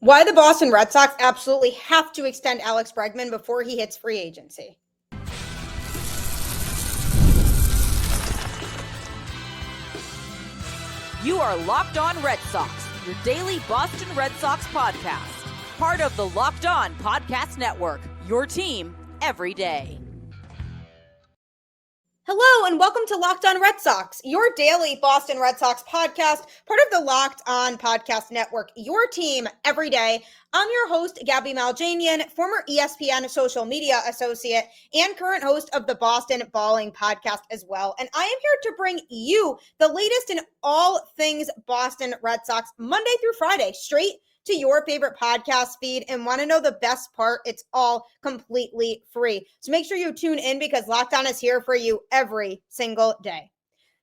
Why the Boston Red Sox absolutely have to extend Alex Bregman before he hits free agency. You are Locked On Red Sox, your daily Boston Red Sox podcast. Part of the Locked On Podcast Network, your team every day. Hello and welcome to Locked On Red Sox, your daily Boston Red Sox podcast, part of the Locked On Podcast Network, your team every day. I'm your host, Gabby Maljanian, former ESPN social media associate and current host of the Boston Balling podcast as well. And I am here to bring you the latest in all things Boston Red Sox, Monday through Friday, straight to your favorite podcast feed. And want to know the best part? It's all completely free. So make sure you tune in because Locked On is here for you every single day.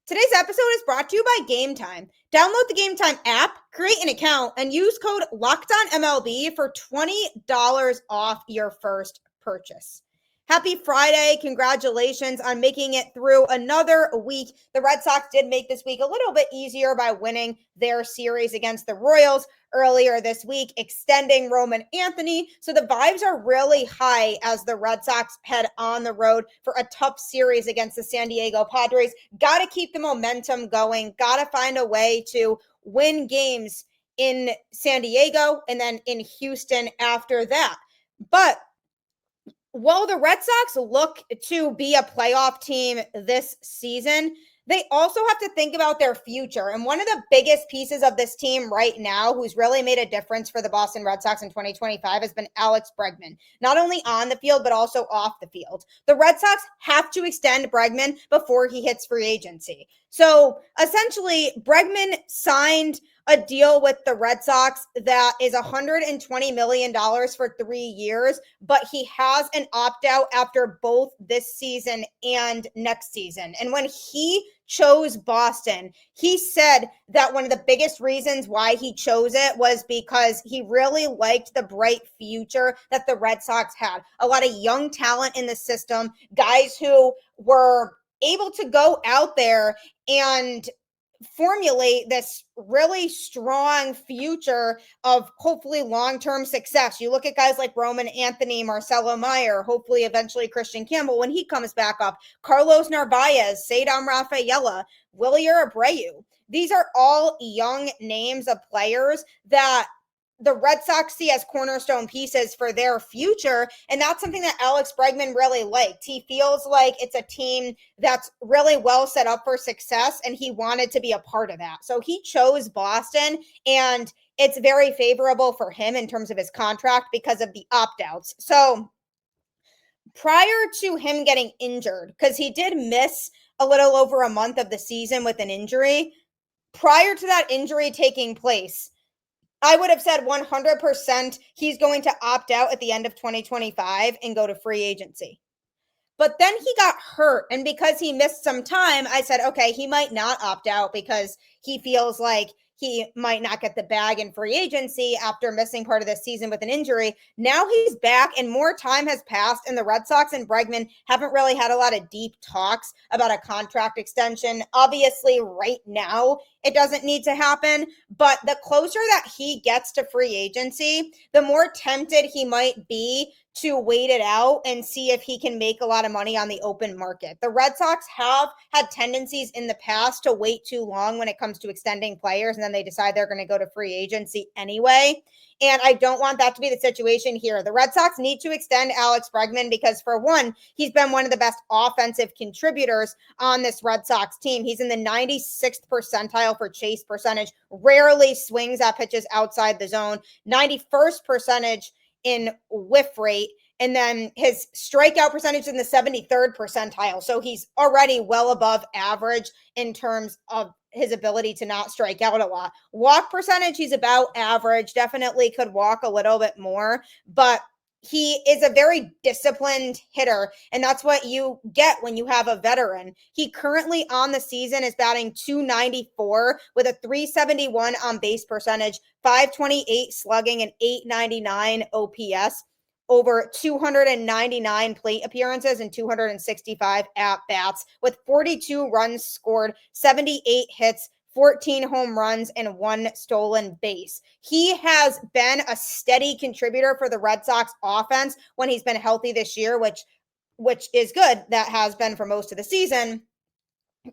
Today's episode is brought to you by Gametime. Download the Gametime app, create an account, and use code LOCKEDONMLB for $20 off your first purchase. Happy Friday. Congratulations on making it through another week. The Red Sox did make this week a little bit easier by winning their series against the Royals earlier this week, extending Roman Anthony. So the vibes are really high as the Red Sox head on the road for a tough series against the San Diego Padres. Got to keep the momentum going. Got to find a way to win games in San Diego and then in Houston after that. But while the Red Sox look to be a playoff team this season, they also have to think about their future. And one of the biggest pieces of this team right now, who's really made a difference for the Boston Red Sox in 2025, has been Alex Bregman, not only on the field, but also off the field. The Red Sox have to extend Bregman before he hits free agency. So essentially, Bregman signed a deal with the Red Sox that is $120 million for 3 years, but he has an opt-out after both this season and next season. And when he chose Boston, he said that one of the biggest reasons why he chose it was because he really liked the bright future that the Red Sox had. A lot of young talent in the system, guys who were able to go out there and formulate this really strong future of hopefully long-term success. You look at guys like Roman Anthony, Marcelo Mayer, hopefully eventually Christian Campbell when he comes back up, Carlos Narvaez, Cedar Rafaela, Wilyer Abreu. These are all young names of players that the Red Sox see as cornerstone pieces for their future. And that's something that Alex Bregman really liked. He feels like it's a team that's really well set up for success, and he wanted to be a part of that. So he chose Boston, and it's very favorable for him in terms of his contract because of the opt-outs. So prior to him getting injured, because he did miss a little over a month of the season with an injury, prior to that injury taking place, I would have said 100% he's going to opt out at the end of 2025 and go to free agency. But then he got hurt, and because he missed some time, I said, okay, he might not opt out because he feels like he might not get the bag in free agency after missing part of the season with an injury. Now he's back and more time has passed, and the Red Sox and Bregman haven't really had a lot of deep talks about a contract extension. Obviously, right now, it doesn't need to happen, but the closer that he gets to free agency, the more tempted he might be to wait it out and see if he can make a lot of money on the open market. The Red Sox have had tendencies in the past to wait too long when it comes to extending players, and then they decide they're going to go to free agency anyway. And I don't want that to be the situation here. The Red Sox need to extend Alex Bregman because, for one, he's been one of the best offensive contributors on this Red Sox team. He's in the 96th percentile for chase percentage, rarely swings at pitches outside the zone, 91st percentage in whiff rate, and then his strikeout percentage in the 73rd percentile. So he's already well above average in terms of his ability to not strike out a lot. Walk percentage, he's about average, definitely could walk a little bit more, but he is a very disciplined hitter, and that's what you get when you have a veteran. He currently on the season is batting .294 with a .371 on base percentage, .528 slugging, and .899 OPS. Over 299 plate appearances and 265 at-bats with 42 runs scored, 78 hits, 14 home runs, and 1 stolen base. He has been a steady contributor for the Red Sox offense when he's been healthy this year, which is good. That has been for most of the season.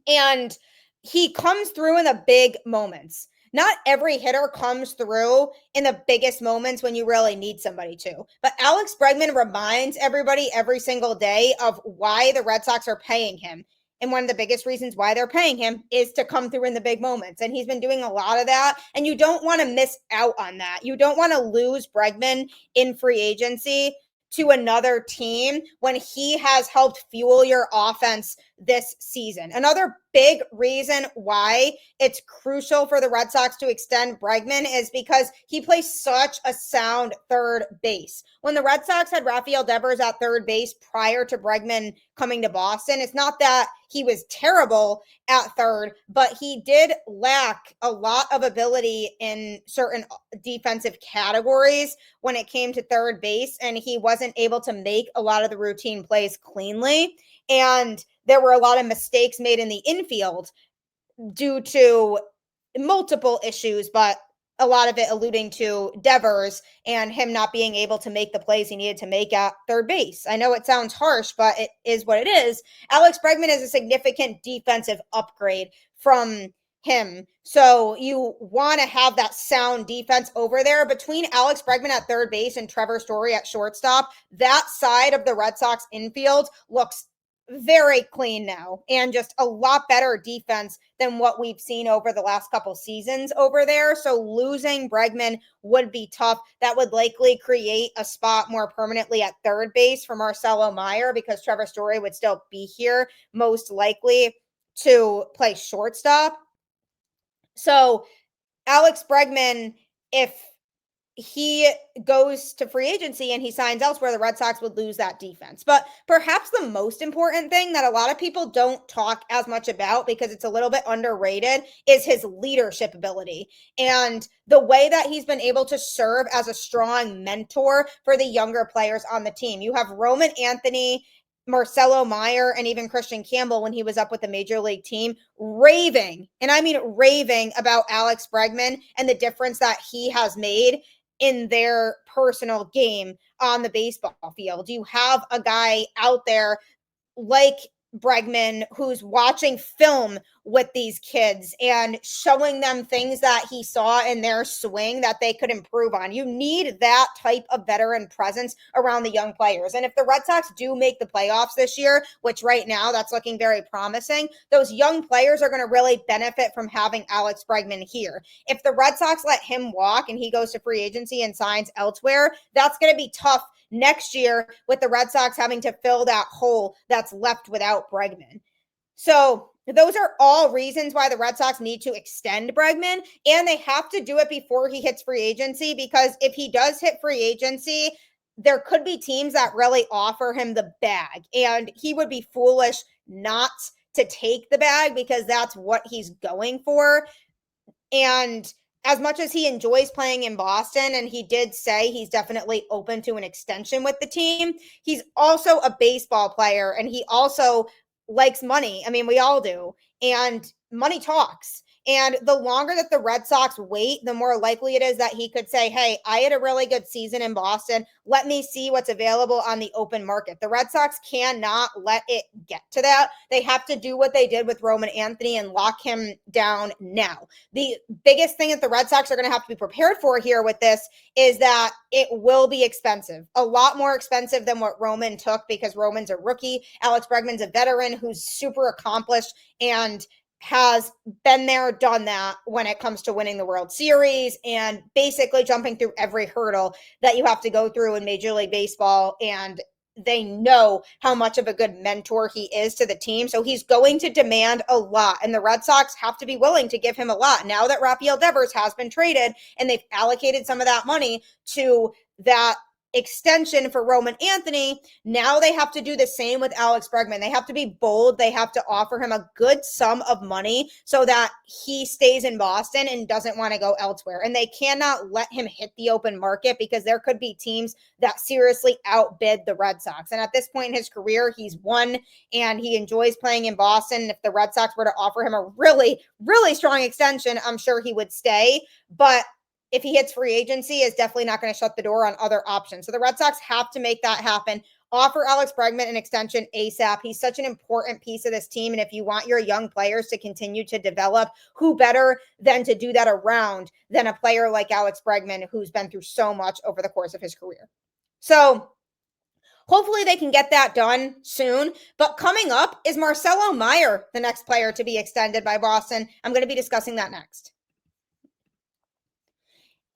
And he comes through in the big moments. Not every hitter comes through in the biggest moments when you really need somebody to. But Alex Bregman reminds everybody every single day of why the Red Sox are paying him. And one of the biggest reasons why they're paying him is to come through in the big moments. And he's been doing a lot of that. And you don't want to miss out on that. You don't want to lose Bregman in free agency to another team when he has helped fuel your offense this season. Another big reason why it's crucial for the Red Sox to extend Bregman is because he plays such a sound third base. When the Red Sox had Rafael Devers at third base prior to Bregman coming to Boston, it's not that he was terrible at third, but he did lack a lot of ability in certain defensive categories when it came to third base, and he wasn't able to make a lot of the routine plays cleanly. And there were a lot of mistakes made in the infield due to multiple issues, but a lot of it alluding to Devers and him not being able to make the plays he needed to make at third base. I know it sounds harsh, but it is what it is. Alex Bregman is a significant defensive upgrade from him. So you want to have that sound defense over there. Between Alex Bregman at third base and Trevor Story at shortstop, that side of the Red Sox infield looks very clean now, and just a lot better defense than what we've seen over the last couple seasons over there. So losing Bregman would be tough. That would likely create a spot more permanently at third base for Marcelo Mayer, because Trevor Story would still be here, most likely to play shortstop. So Alex Bregman, if he goes to free agency and he signs elsewhere, the Red Sox would lose that defense. But perhaps the most important thing that a lot of people don't talk as much about, because it's a little bit underrated, is his leadership ability and the way that he's been able to serve as a strong mentor for the younger players on the team. You have Roman Anthony, Marcelo Mayer, and even Christian Campbell, when he was up with the major league team, raving, and I mean raving, about Alex Bregman and the difference that he has made in their personal game on the baseball field. You have a guy out there like Bregman who's watching film with these kids and showing them things that he saw in their swing that they could improve on. You need that type of veteran presence around the young players. And if the Red Sox do make the playoffs this year, which right now that's looking very promising, those young players are going to really benefit from having Alex Bregman here. If the Red Sox let him walk and he goes to free agency and signs elsewhere, that's going to be tough next year with the Red Sox having to fill that hole that's left without Bregman. So those are all reasons why the Red Sox need to extend Bregman, and they have to do it before he hits free agency, because if he does hit free agency, there could be teams that really offer him the bag, and he would be foolish not to take the bag, because that's what he's going for. And as much as he enjoys playing in Boston, and he did say he's definitely open to an extension with the team, he's also a baseball player, and he also likes money. I mean, we all do. And money talks. And the longer that the Red Sox wait, the more likely it is that he could say, hey, I had a really good season in Boston. Let me see what's available on the open market. The Red Sox cannot let it get to that. They have to do what they did with Roman Anthony and lock him down now. The biggest thing that the Red Sox are going to have to be prepared for here with this is that it will be expensive, a lot more expensive than what Roman took, because Roman's a rookie. Alex Bregman's a veteran who's super accomplished and has been there, done that when it comes to winning the World Series and basically jumping through every hurdle that you have to go through in Major League Baseball. And they know how much of a good mentor he is to the team. So he's going to demand a lot, and the Red Sox have to be willing to give him a lot. Now that Rafael Devers has been traded and they've allocated some of that money to that extension for Roman Anthony, now they have to do the same with Alex Bregman. They have to be bold. They have to offer him a good sum of money so that he stays in Boston and doesn't want to go elsewhere. And they cannot let him hit the open market because there could be teams that seriously outbid the Red Sox. And at this point in his career, he's won and he enjoys playing in Boston. If the Red Sox were to offer him a really, really strong extension, I'm sure he would stay. But if he hits free agency, is definitely not going to shut the door on other options. So the Red Sox have to make that happen. Offer Alex Bregman an extension ASAP. He's such an important piece of this team. And if you want your young players to continue to develop, who better than to do that around than a player like Alex Bregman, who's been through so much over the course of his career. So hopefully they can get that done soon. But coming up is Marcelo Mayer, the next player to be extended by Boston. I'm going to be discussing that next.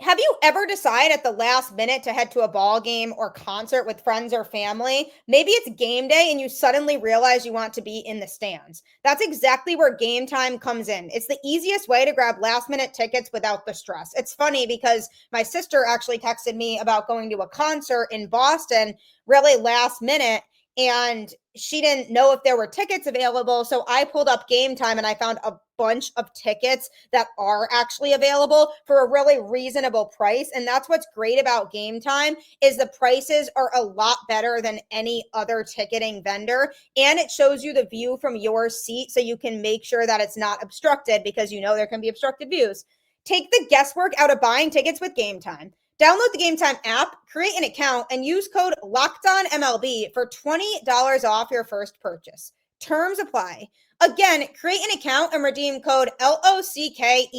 Have you ever decided at the last minute to head to a ball game or concert with friends or family? Maybe it's game day and you suddenly realize you want to be in the stands. That's exactly where Gametime comes in. It's the easiest way to grab last minute tickets without the stress. It's funny because my sister actually texted me about going to a concert in Boston really last minute, and she didn't know if there were tickets available. So I pulled up Gametime and I found a bunch of tickets that are actually available for a really reasonable price. And that's what's great about Gametime is the prices are a lot better than any other ticketing vendor. And it shows you the view from your seat so you can make sure that it's not obstructed, because you know there can be obstructed views. Take the guesswork out of buying tickets with Gametime. Download the Gametime app, create an account, and use code LOCKEDONMLB for $20 off your first purchase. Terms apply. Again, create an account and redeem code LOCKEDONMLB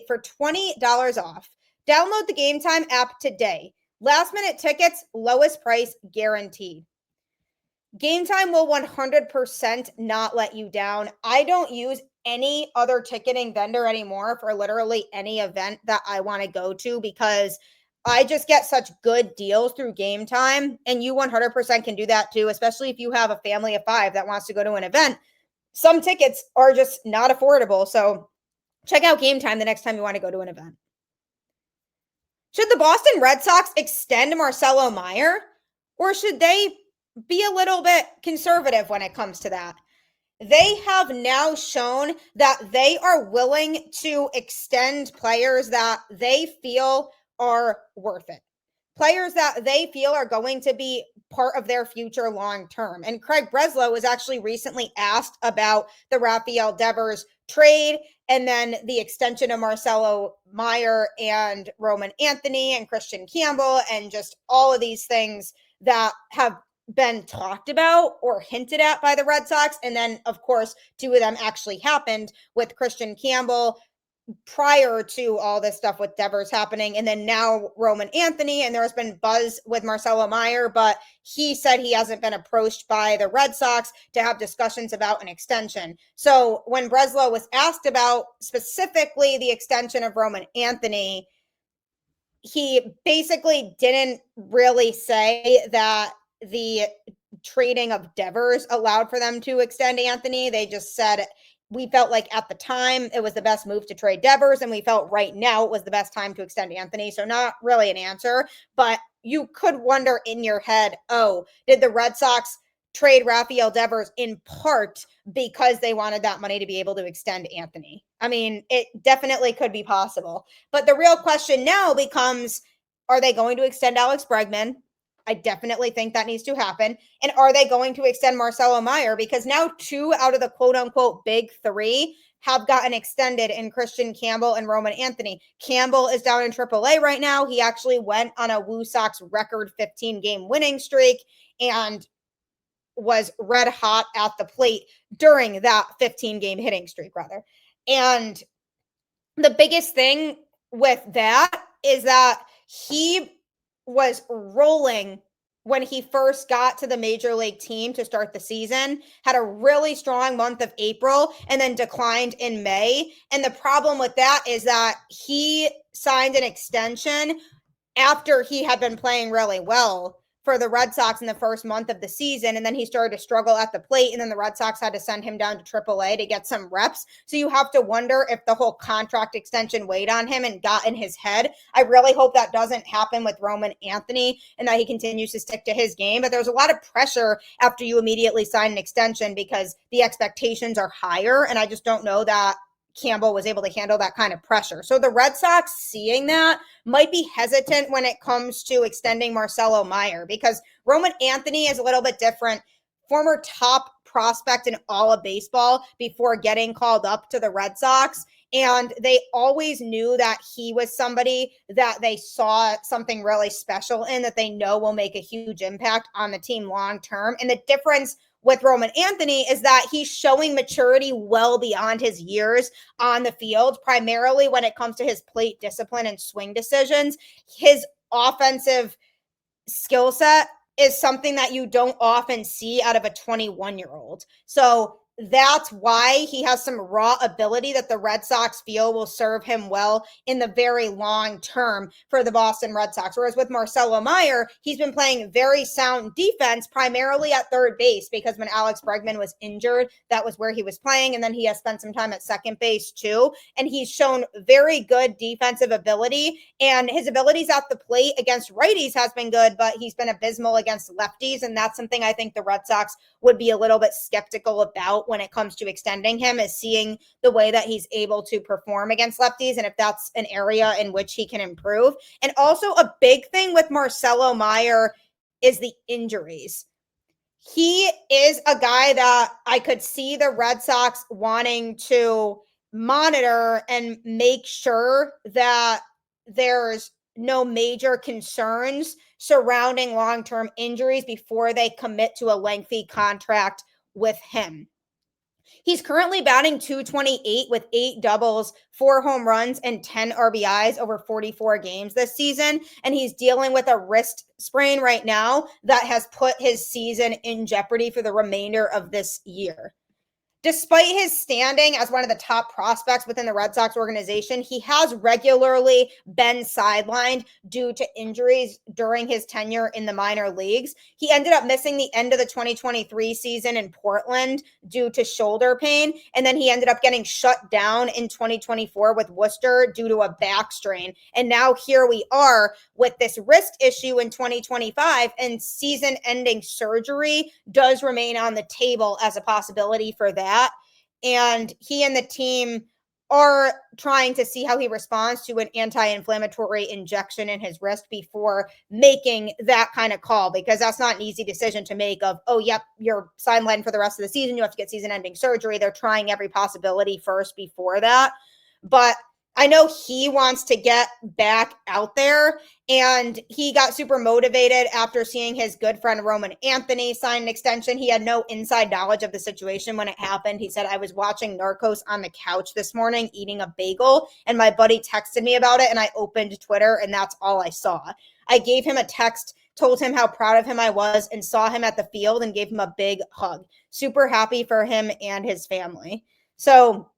for $20 off. Download the Gametime app today. Last minute tickets, lowest price guaranteed. Gametime will 100% not let you down. I don't use any other ticketing vendor anymore for literally any event that I want to go to because I just get such good deals through Gametime, and you 100% can do that too, especially if you have a family of 5 that wants to go to an event. Some tickets are just not affordable, so check out Gametime the next time you want to go to an event. Should the Boston Red Sox extend Marcelo Mayer, or should they be a little bit conservative when it comes to that? They have now shown that they are willing to extend players that they feel are worth it. Players that they feel are going to be part of their future long term. And Craig Breslow was actually recently asked about the Rafael Devers trade and then the extension of Marcelo Mayer and Roman Anthony and Christian Campbell and just all of these things that have been talked about or hinted at by the Red Sox. And then, of course, 2 of them actually happened with Christian Campbell prior to all this stuff with Devers happening. And then now Roman Anthony, and there's been buzz with Marcelo Mayer, but he said he hasn't been approached by the Red Sox to have discussions about an extension. So when Breslow was asked about specifically the extension of Roman Anthony, he basically didn't really say that the trading of Devers allowed for them to extend Anthony. They just said, we felt like at the time it was the best move to trade Devers, and we felt right now it was the best time to extend Anthony. So not really an answer, but you could wonder in your head, oh, did the Red Sox trade Rafael Devers in part because they wanted that money to be able to extend Anthony? I mean, it definitely could be possible. But the real question now becomes, are they going to extend Alex Bregman? I definitely think that needs to happen. And are they going to extend Marcelo Mayer? Because now 2 out of the quote unquote big 3 have gotten extended in Christian Campbell and Roman Anthony. Campbell is down in AAA right now. He actually went on a Woo Sox record 15-game winning streak and was red hot at the plate during that 15-game hitting streak, rather. And the biggest thing with that is that he was rolling when he first got to the major league team to start the season, had a really strong month of April, and then declined in May. And the problem with that is that he signed an extension after he had been playing really well for the Red Sox in the first month of the season, and then he started to struggle at the plate, and then the Red Sox had to send him down to AAA to get some reps. So you have to wonder if the whole contract extension weighed on him and got in his head. I really hope that doesn't happen with Roman Anthony and that he continues to stick to his game, but there's a lot of pressure after you immediately sign an extension because the expectations are higher, and I just don't know that Campbell was able to handle that kind of pressure. So the Red Sox, seeing that, might be hesitant when it comes to extending Marcelo Mayer because Roman Anthony is a little bit different. Former top prospect in all of baseball before getting called up to the Red Sox. And they always knew that he was somebody that they saw something really special in, that they know will make a huge impact on the team long term. And the difference with Roman Anthony is that he's showing maturity well beyond his years on the field, primarily when it comes to his plate discipline and swing decisions. His offensive skill set is something that you don't often see out of a 21-year-old. So that's why he has some raw ability that the Red Sox feel will serve him well in the very long term for the Boston Red Sox. Whereas with Marcelo Mayer, he's been playing very sound defense, primarily at third base, because when Alex Bregman was injured, that was where he was playing. And then he has spent some time at second base too. And he's shown very good defensive ability. And his abilities at the plate against righties has been good, but he's been abysmal against lefties. And that's something I think the Red Sox would be a little bit skeptical about when it comes to extending him, is seeing the way that he's able to perform against lefties and if that's an area in which he can improve. And also a big thing with Marcelo Mayer is the injuries. He is a guy that I could see the Red Sox wanting to monitor and make sure that there's no major concerns surrounding long-term injuries before they commit to a lengthy contract with him. He's currently batting .228 with 8 doubles, 4 home runs, and 10 RBIs over 44 games this season. And he's dealing with a wrist sprain right now that has put his season in jeopardy for the remainder of this year. Despite his standing as one of the top prospects within the Red Sox organization, he has regularly been sidelined due to injuries during his tenure in the minor leagues. He ended up missing the end of the 2023 season in Portland due to shoulder pain, and then he ended up getting shut down in 2024 with Worcester due to a back strain. And now here we are with this wrist issue in 2025, and season-ending surgery does remain on the table as a possibility for that. And he and the team are trying to see how he responds to an anti-inflammatory injection in his wrist before making that kind of call, because that's not an easy decision to make of, oh, yep, you're sidelined for the rest of the season. You have to get season-ending surgery. They're trying every possibility first before that. But I know he wants to get back out there, and he got super motivated after seeing his good friend Roman Anthony sign an extension. He had no inside knowledge of the situation when it happened. He said, I was watching Narcos on the couch this morning eating a bagel, and my buddy texted me about it, and I opened Twitter, and that's all I saw. I gave him a text, told him how proud of him I was, and saw him at the field and gave him a big hug. Super happy for him and his family. So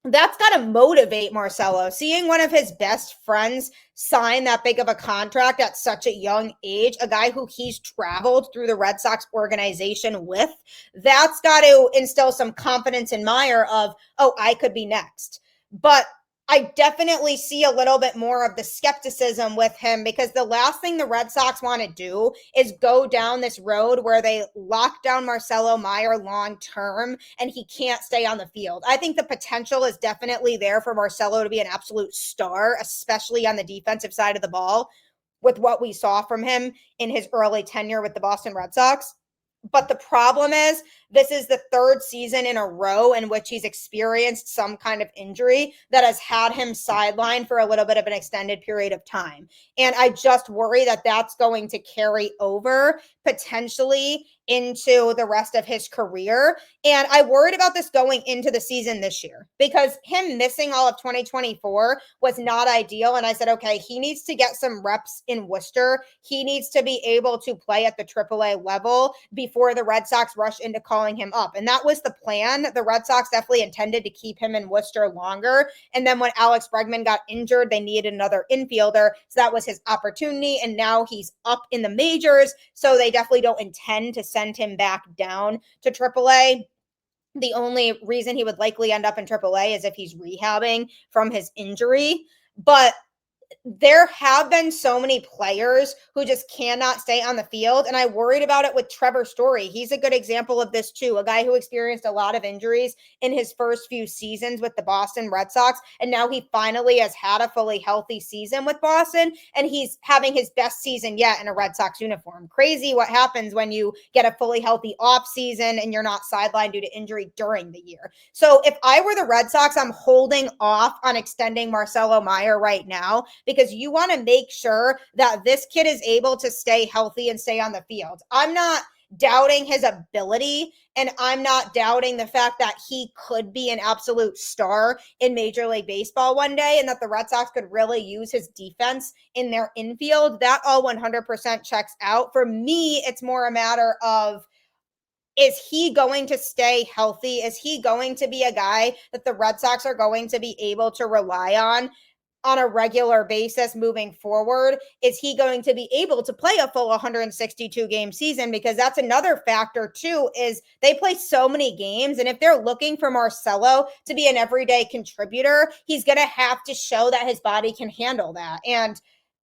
that's got to motivate Marcelo. Seeing one of his best friends sign that big of a contract at such a young age, a guy who he's traveled through the Red Sox organization with, that's got to instill some confidence in Mayer of, oh, I could be next. But I definitely see a little bit more of the skepticism with him, because the last thing the Red Sox want to do is go down this road where they lock down Marcelo Mayer long term and he can't stay on the field. I think the potential is definitely there for Marcelo to be an absolute star, especially on the defensive side of the ball, with what we saw from him in his early tenure with the Boston Red Sox. But the problem is, this is the third season in a row in which he's experienced some kind of injury that has had him sidelined for a little bit of an extended period of time. And I just worry that that's going to carry over potentially into the rest of his career. And I worried about this going into the season this year because him missing all of 2024 was not ideal. And I said, okay, he needs to get some reps in Worcester. He needs to be able to play at the AAA level before the Red Sox rush into calling him up. And that was the plan. The Red Sox definitely intended to keep him in Worcester longer. And then when Alex Bregman got injured, they needed another infielder. So that was his opportunity. And now he's up in the majors. So they definitely don't intend to send him back down to AAA. The only reason he would likely end up in AAA is if he's rehabbing from his injury. But there have been so many players who just cannot stay on the field. And I worried about it with Trevor Story. He's a good example of this too. A guy who experienced a lot of injuries in his first few seasons with the Boston Red Sox. And now he finally has had a fully healthy season with Boston. And he's having his best season yet in a Red Sox uniform. Crazy what happens when you get a fully healthy off season and you're not sidelined due to injury during the year. So if I were the Red Sox, I'm holding off on extending Marcelo Mayer right now, because you want to make sure that this kid is able to stay healthy and stay on the field. I'm not doubting his ability, and I'm not doubting the fact that he could be an absolute star in Major League Baseball one day, and that the Red Sox could really use his defense in their infield. That all 100% checks out. For me, it's more a matter of, is he going to stay healthy? Is he going to be a guy that the Red Sox are going to be able to rely on a regular basis moving forward? Is he going to be able to play a full 162 game season? Because that's another factor too, is they play so many games. And if they're looking for Marcelo to be an everyday contributor, he's going to have to show that his body can handle that. And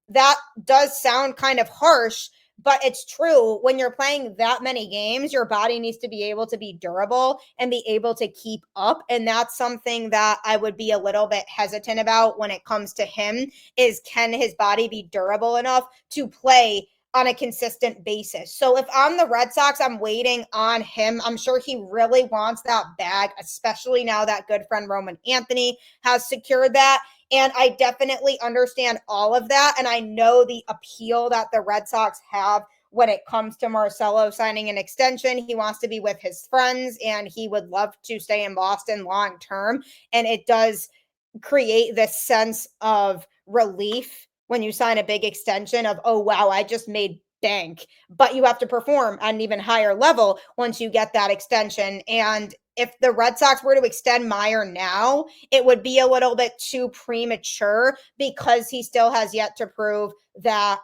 that does sound kind of harsh, but it's true. When you're playing that many games, your body needs to be able to be durable and be able to keep up. And that's something that I would be a little bit hesitant about when it comes to him, is can his body be durable enough to play on a consistent basis? So if I'm the Red Sox, I'm waiting on him. I'm sure he really wants that bag, especially now that good friend Roman Anthony has secured that. And I definitely understand all of that. And I know the appeal that the Red Sox have when it comes to Marcelo signing an extension. He wants to be with his friends and he would love to stay in Boston long term. And it does create this sense of relief when you sign a big extension of, oh, wow, I just made bank. But you have to perform at an even higher level once you get that extension. And if the Red Sox were to extend Mayer now, it would be a little bit too premature, because he still has yet to prove that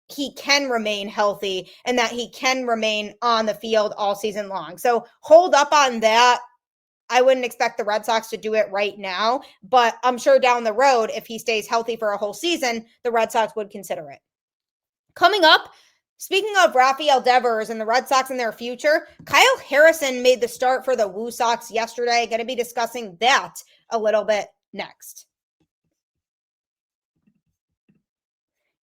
he can remain healthy and that he can remain on the field all season long. So hold up on that. I wouldn't expect the Red Sox to do it right now, but I'm sure down the road, if he stays healthy for a whole season, the Red Sox would consider it. Coming up, speaking of Rafael Devers and the Red Sox and their future, Kyle Harrison made the start for the Woo Sox yesterday. Going to be discussing that a little bit next.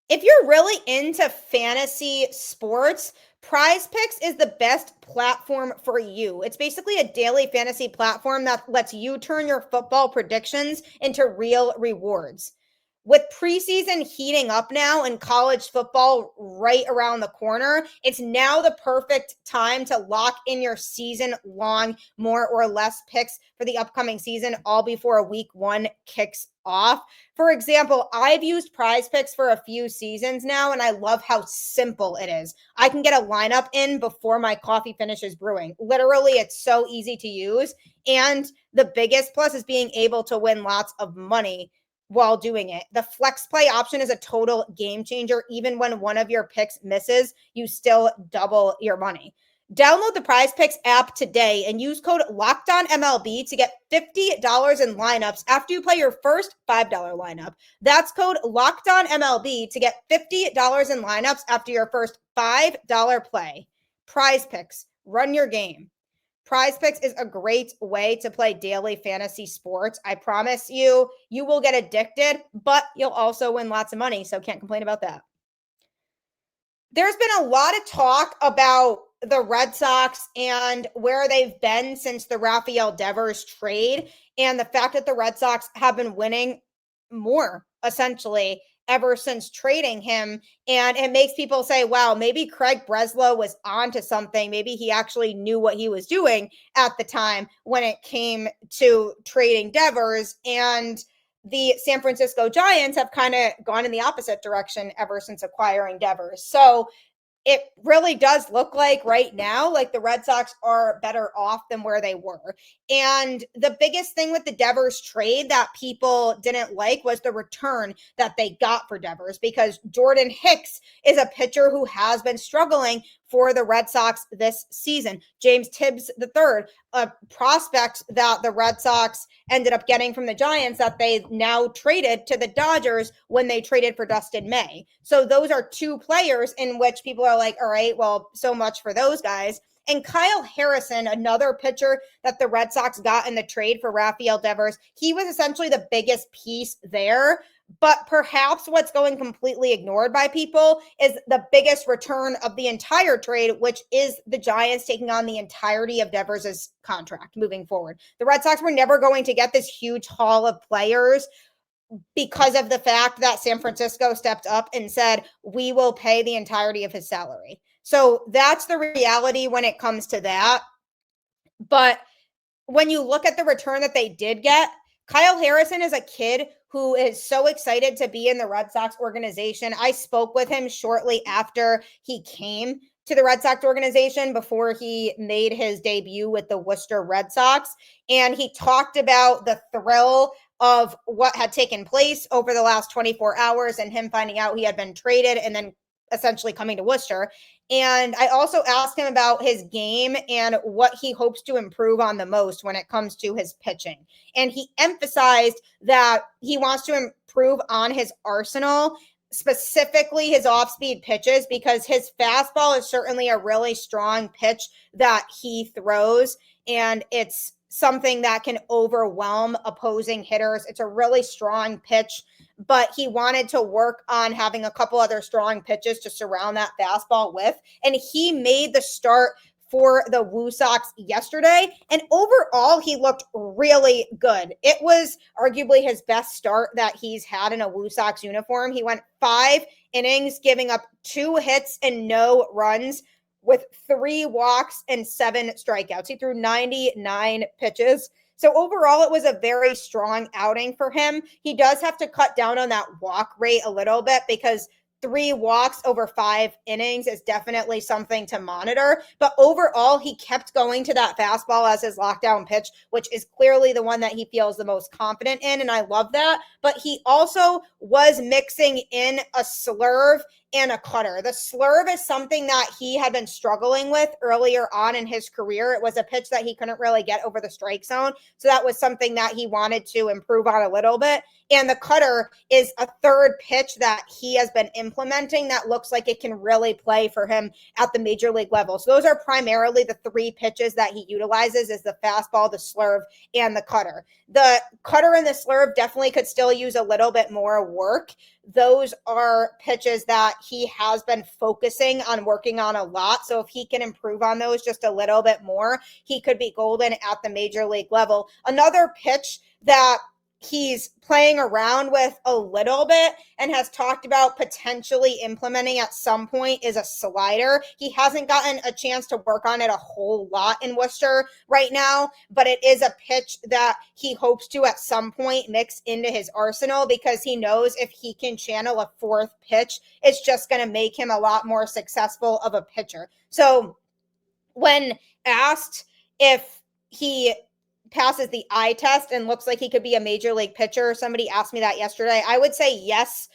If you're really into fantasy sports, PrizePicks is the best platform for you. It's basically a daily fantasy platform that lets you turn your football predictions into real rewards. With preseason heating up now and college football right around the corner, it's now the perfect time to lock in your season-long more or less picks for the upcoming season, all before week 1 kicks off. For example, I've used PrizePicks for a few seasons now, and I love how simple it is. I can get a lineup in before my coffee finishes brewing. Literally, it's so easy to use. And the biggest plus is being able to win lots of money while doing it. The flex play option is a total game changer. Even when one of your picks misses, you still double your money. Download the PrizePicks app today and use code LOCKEDONMLB to get $50 in lineups after you play your first $5 lineup. That's code LOCKEDONMLB to get $50 in lineups after your first $5 play. PrizePicks, run your game. PrizePicks is a great way to play daily fantasy sports. I promise you, you will get addicted, but you'll also win lots of money, so can't complain about that. There's been a lot of talk about the Red Sox and where they've been since the Rafael Devers trade, and the fact that the Red Sox have been winning more, essentially, ever since trading him. And it makes people say, wow, maybe Craig Breslow was onto something. Maybe he actually knew what he was doing at the time when it came to trading Devers. And the San Francisco Giants have kind of gone in the opposite direction ever since acquiring Devers. So it really does look like right now, like the Red Sox are better off than where they were. And the biggest thing with the Devers trade that people didn't like was the return that they got for Devers, because Jordan Hicks is a pitcher who has been struggling for the Red Sox this season. James Tibbs III, a prospect that the Red Sox ended up getting from the Giants that they now traded to the Dodgers when they traded for Dustin May. So those are two players in which people are like, all right, well, so much for those guys. And Kyle Harrison, another pitcher that the Red Sox got in the trade for Rafael Devers, he was essentially the biggest piece there. But perhaps what's going completely ignored by people is the biggest return of the entire trade, which is the Giants taking on the entirety of Devers' contract moving forward. The Red Sox were never going to get this huge haul of players because of the fact that San Francisco stepped up and said, we will pay the entirety of his salary. So that's the reality when it comes to that. But when you look at the return that they did get, Kyle Harrison is a kid who is so excited to be in the Red Sox organization. I spoke with him shortly after he came to the Red Sox organization before he made his debut with the Worcester Red Sox. And he talked about the thrill of what had taken place over the last 24 hours and him finding out he had been traded and then essentially coming to Worcester. And I also asked him about his game and what he hopes to improve on the most when it comes to his pitching. And he emphasized that he wants to improve on his arsenal, specifically his off-speed pitches, because his fastball is certainly a really strong pitch that he throws, and it's something that can overwhelm opposing hitters. It's a really strong pitch, but he wanted to work on having a couple other strong pitches to surround that fastball with. And he made the start for the Woo Sox yesterday. And overall, he looked really good. It was arguably his best start that he's had in a Woo Sox uniform. He went 5 innings, giving up 2 hits and no runs, with 3 walks and 7 strikeouts. He threw 99 pitches. So overall, it was a very strong outing for him. He does have to cut down on that walk rate a little bit, because 3 walks over 5 innings is definitely something to monitor. But overall, he kept going to that fastball as his lockdown pitch, which is clearly the one that he feels the most confident in. And I love that. But he also was mixing in a slurve and a cutter. The slurve is something that he had been struggling with earlier on in his career. It was a pitch that he couldn't really get over the strike zone. So that was something that he wanted to improve on a little bit. And the cutter is a third pitch that he has been implementing that looks like it can really play for him at the major league level. So those are primarily the 3 pitches that he utilizes, is the fastball, the slurve, and the cutter. The cutter and the slurve definitely could still use a little bit more work. Those are pitches that he has been focusing on working on a lot. So if he can improve on those just a little bit more, he could be golden at the major league level. Another pitch that he's playing around with a little bit and has talked about potentially implementing at some point is a slider. He hasn't gotten a chance to work on it a whole lot in Worcester right now, but it is a pitch that he hopes to at some point mix into his arsenal, because he knows if he can channel a 4th pitch, it's just going to make him a lot more successful of a pitcher. So when asked if he passes the eye test and looks like he could be a major league pitcher, somebody asked me that yesterday, I would say yes,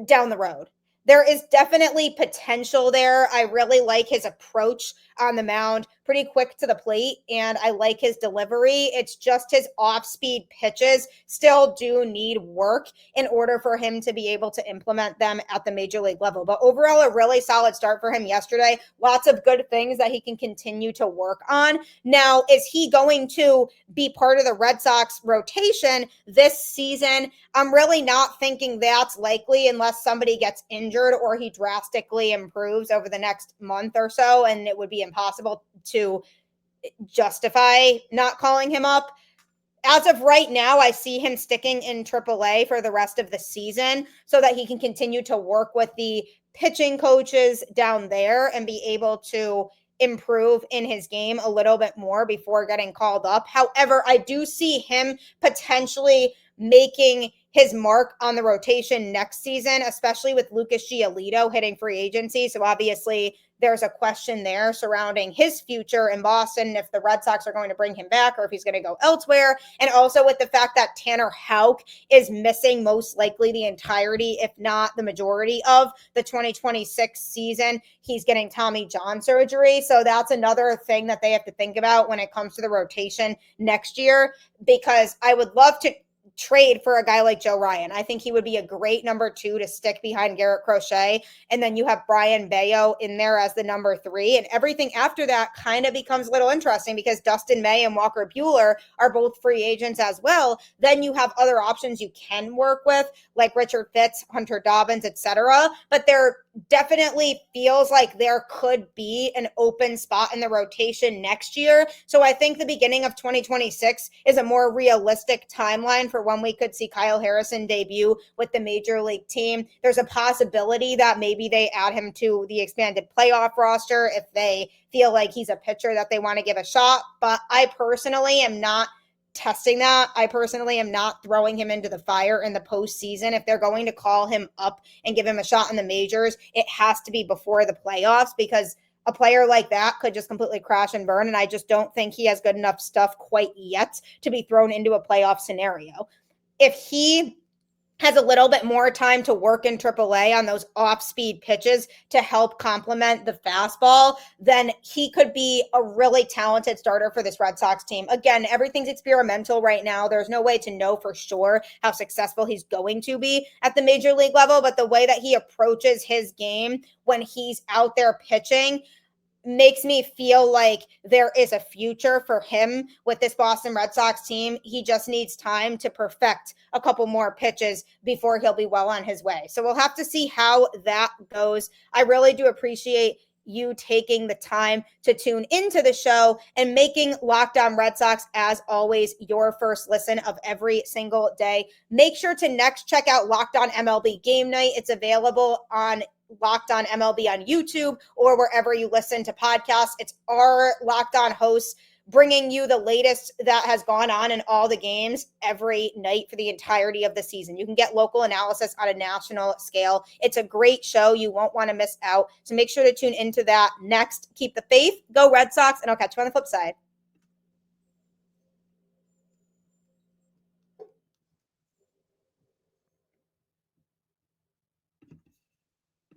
down the road. There is definitely potential there. I really like his approach on the mound, pretty quick to the plate, and I like his delivery. It's just his off-speed pitches still do need work in order for him to be able to implement them at the major league level. But overall, a really solid start for him yesterday. Lots of good things that he can continue to work on. Now, is he going to be part of the Red Sox rotation this season? I'm really not thinking that's likely unless somebody gets injured or he drastically improves over the next month or so, and it would be impossible to justify not calling him up. as of right now, I see him sticking in AAA for the rest of the season so that he can continue to work with the pitching coaches down there and be able to improve in his game a little bit more before getting called up. However, I do see him potentially making his mark on the rotation next season, especially with Lucas Giolito hitting free agency. So obviously there's a question there surrounding his future in Boston, if the Red Sox are going to bring him back or if he's going to go elsewhere. And also with the fact that Tanner Houck is missing most likely the entirety, if not the majority of the 2026 season. He's getting Tommy John surgery. So that's another thing that they have to think about when it comes to the rotation next year, because I would love to trade for a guy like Joe Ryan. I think he would be a great number 2 to stick behind Garrett Crochet. And then you have Brian Bayo in there as the number 3. And everything after that kind of becomes a little interesting because Dustin May and Walker Buehler are both free agents as well. Then you have other options you can work with, like Richard Fitz, Hunter Dobbins, etc. But there definitely feels like there could be an open spot in the rotation next year. So I think the beginning of 2026 is a more realistic timeline for when we could see Kyle Harrison debut with the major league team. There's a possibility that maybe they add him to the expanded playoff roster if they feel like he's a pitcher that they want to give a shot. But I personally am not testing that. I personally am not throwing him into the fire in the postseason. If they're going to call him up and give him a shot in the majors, it has to be before the playoffs, because a player like that could just completely crash and burn. And I just don't think he has good enough stuff quite yet to be thrown into a playoff scenario. If he has a little bit more time to work in AAA on those off-speed pitches to help complement the fastball, then he could be a really talented starter for this Red Sox team. Again, everything's experimental right now. There's no way to know for sure how successful he's going to be at the major league level, but the way that he approaches his game when he's out there pitching makes me feel like there is a future for him with this Boston Red Sox team. He just needs time to perfect a couple more pitches before he'll be well on his way. So we'll have to see how that goes. I really do appreciate you taking the time to tune into the show and making Locked On Red Sox, as always, your first listen of every single day. Make sure to next check out Locked On MLB Game Night. It's available on Locked On MLB on YouTube or wherever you listen to podcasts. It's our Locked On hosts bringing you the latest that has gone on in all the games every night for the entirety of the season. You can get local analysis on a national scale. It's a great show. You won't want to miss out. So make sure to tune into that next. Keep the faith. Go Red Sox, and I'll catch you on the flip side.